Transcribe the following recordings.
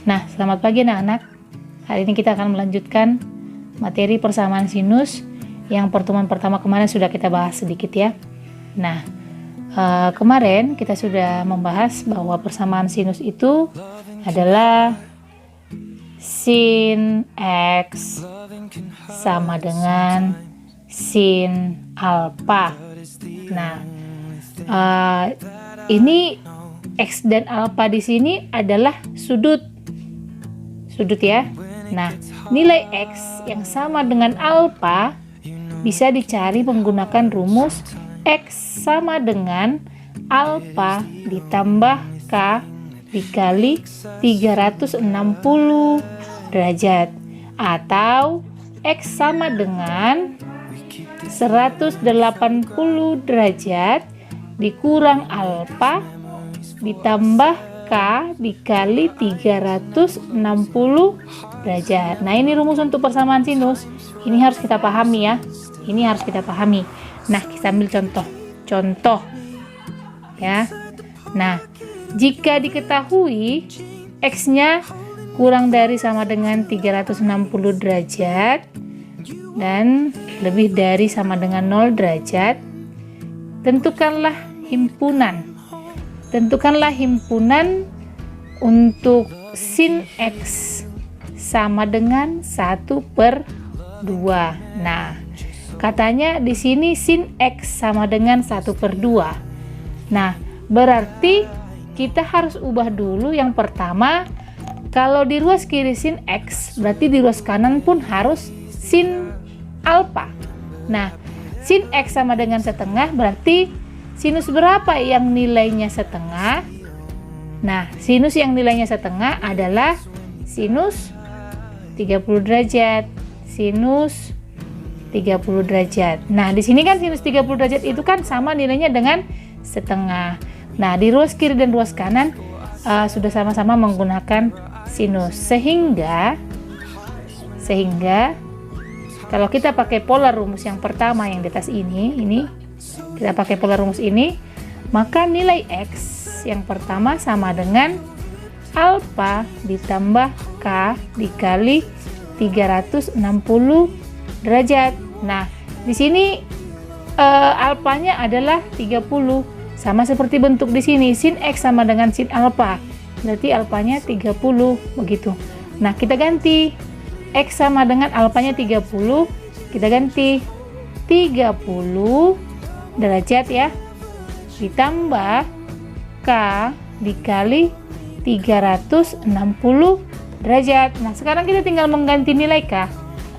Nah, selamat pagi anak-anak. Hari ini kita akan melanjutkan materi persamaan sinus yang pertemuan pertama kemarin sudah kita bahas sedikit ya. Nah, kemarin kita sudah membahas bahwa persamaan sinus itu adalah sin X sama dengan sin alfa. Nah, ini X dan alfa di sini adalah sudut ya. Nah, nilai X yang sama dengan alfa bisa dicari menggunakan rumus X sama dengan alfa ditambah K dikali 360 derajat, atau X sama dengan 180 derajat dikurang alfa ditambah K dikali 360 derajat. Nah, ini rumus untuk persamaan sinus. Ini harus kita pahami ya. Ini harus kita pahami. Nah, kita ambil contoh ya. Nah, jika diketahui X-nya kurang dari sama dengan 360 derajat dan lebih dari sama dengan 0 derajat, tentukanlah himpunan untuk sin X sama dengan 1/2. Nah, katanya di sini sin X sama dengan 1/2. Nah, berarti kita harus ubah dulu. Yang pertama, kalau di ruas kiri sin X, berarti di ruas kanan pun harus sin alfa. Nah, sin X sama dengan setengah, berarti sinus berapa yang nilainya setengah? Nah, sinus yang nilainya setengah adalah sinus 30 derajat. Sinus 30 derajat. Nah, di sini kan sinus 30 derajat itu kan sama nilainya dengan setengah. Nah, di ruas kiri dan ruas kanan sudah sama-sama menggunakan sinus. Sehingga kalau kita pakai pola rumus yang pertama yang di atas ini kita pakai pola rumus ini, maka nilai X yang pertama sama dengan alfa ditambah K dikali 360 derajat. Nah, di sini alfanya adalah 30, sama seperti bentuk di sini, sin X sama dengan sin alfa, berarti alfanya 30 begitu. Nah, kita ganti X sama dengan alfanya 30, kita ganti 30 derajat ya, ditambah K dikali 360 derajat. Nah, sekarang kita tinggal mengganti nilai K.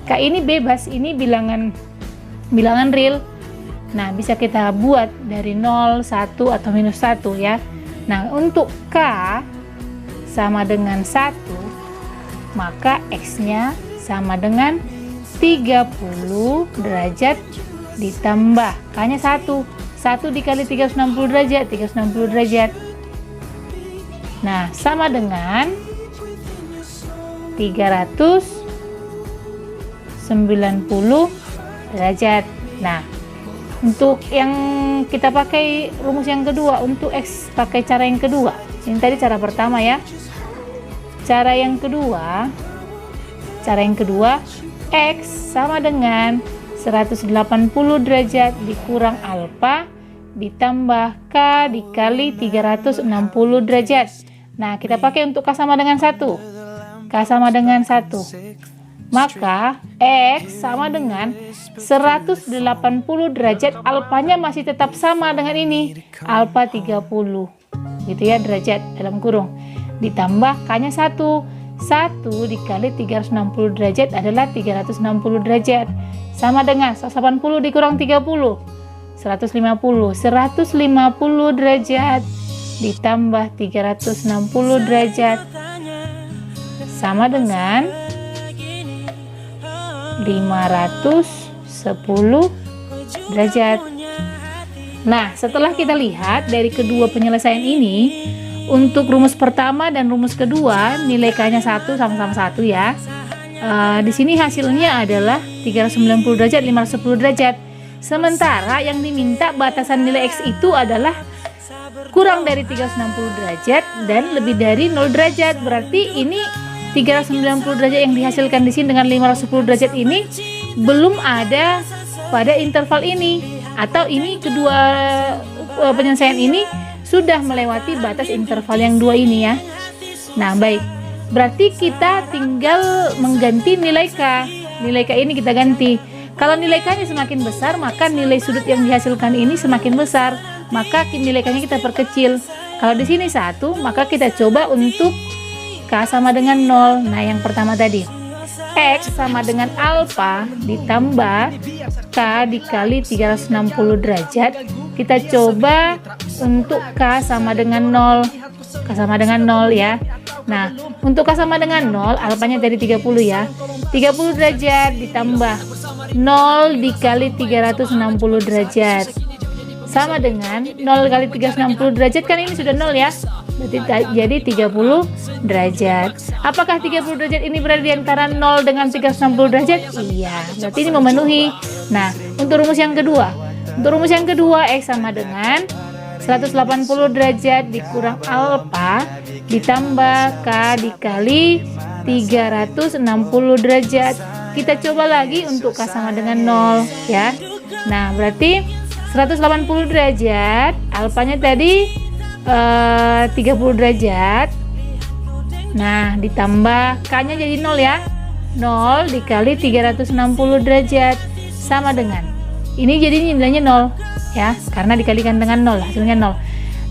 K ini bebas, ini bilangan real. Nah, bisa kita buat dari 0, 1, atau minus 1 ya. Nah, untuk K sama dengan 1, maka X-nya sama dengan 30 derajat ditambah K-nya 1 dikali 360 derajat. Nah, sama dengan 390 derajat. Nah, untuk yang kita pakai rumus yang kedua, untuk X pakai cara yang kedua. Ini tadi cara pertama ya. Cara yang kedua, X sama dengan 180 derajat dikurang alfa ditambah K dikali 360 derajat. Nah, kita pakai untuk K sama dengan 1. K sama dengan 1. Maka X sama dengan 180 derajat, alfanya masih tetap sama dengan ini, alfa 30. Gitu ya, derajat dalam kurung. Ditambah K-nya 1 dikali 360 derajat adalah 360 derajat. Sama dengan 180 dikurang 30, 150 derajat ditambah 360 derajat sama dengan 510 derajat. Nah, setelah kita lihat dari kedua penyelesaian ini, untuk rumus pertama dan rumus kedua nilai K-nya 1 sama-sama 1 ya. Di sini hasilnya adalah 390 derajat, 510 derajat. Sementara yang diminta batasan nilai X itu adalah kurang dari 360 derajat dan lebih dari 0 derajat. Berarti ini 390 derajat yang dihasilkan di sini dengan 510 derajat ini belum ada pada interval ini, atau ini kedua penyelesaian ini sudah melewati batas interval yang dua ini ya. Nah baik, berarti kita tinggal mengganti nilai K. Nilai K ini kita ganti. Kalau nilai K nya semakin besar, maka nilai sudut yang dihasilkan ini semakin besar, maka nilai K nya kita perkecil. Kalau di sini 1, maka kita coba untuk K sama dengan 0. Nah yang pertama tadi, X sama dengan alfa ditambah K dikali 360 derajat. Kita coba untuk K sama dengan 0. K sama dengan 0 ya. Nah untuk K sama dengan 0, alfanya dari 30 ya. 30 derajat ditambah 0 dikali 360 derajat sama dengan 0 kali 360 derajat, kan ini sudah 0 ya, berarti jadi 30 derajat. Apakah 30 derajat ini berada di antara 0 dengan 360 derajat? Iya, berarti ini memenuhi. Nah untuk rumus yang kedua, X sama dengan 180 derajat dikurang alfa ditambah K dikali 360 derajat. Kita coba lagi untuk K sama dengan 0 ya. Nah berarti 180 derajat, alfanya tadi 30 derajat. Nah ditambah K nya jadi 0 ya, 0 dikali 360 derajat sama dengan, ini jadi nilainya 0 ya, karena dikalikan dengan 0 hasilnya 0.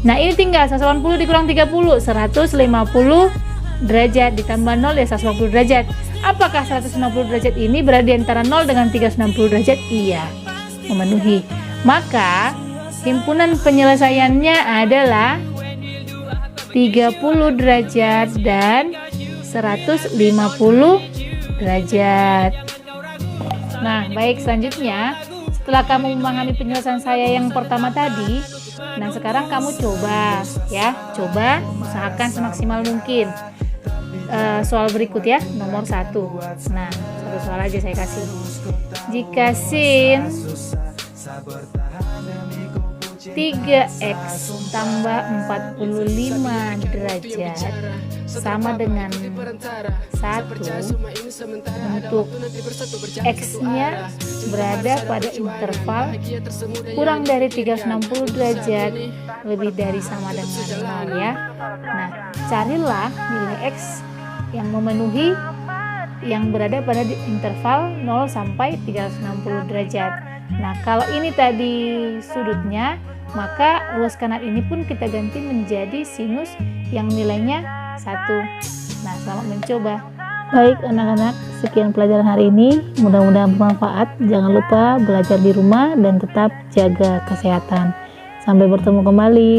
Nah ini tinggal 180 dikurang 30, 150 derajat ditambah 0 ya 150 derajat. Apakah 150 derajat ini berada di antara 0 dengan 360 derajat? Iya, memenuhi. Maka himpunan penyelesaiannya adalah 30 derajat dan 150 derajat. Nah baik, selanjutnya setelah kamu memahami penjelasan saya yang pertama tadi, nah sekarang kamu coba ya, coba usahakan semaksimal mungkin. Soal berikut ya, nomor 1. Nah satu soal aja saya kasih. Jika sin 3x tambah 45 derajat sama dengan 1 untuk x nya berada pada interval kurang dari 360 derajat lebih dari sama dengan 0 ya. Nah carilah nilai x yang memenuhi yang berada pada interval 0 sampai 360 derajat. Nah kalau ini tadi sudutnya, maka ruas kanan ini pun kita ganti menjadi sinus yang nilainya 1. Nah selamat mencoba. Baik anak-anak, sekian pelajaran hari ini, mudah-mudahan bermanfaat. Jangan lupa belajar di rumah dan tetap jaga kesehatan. Sampai bertemu kembali.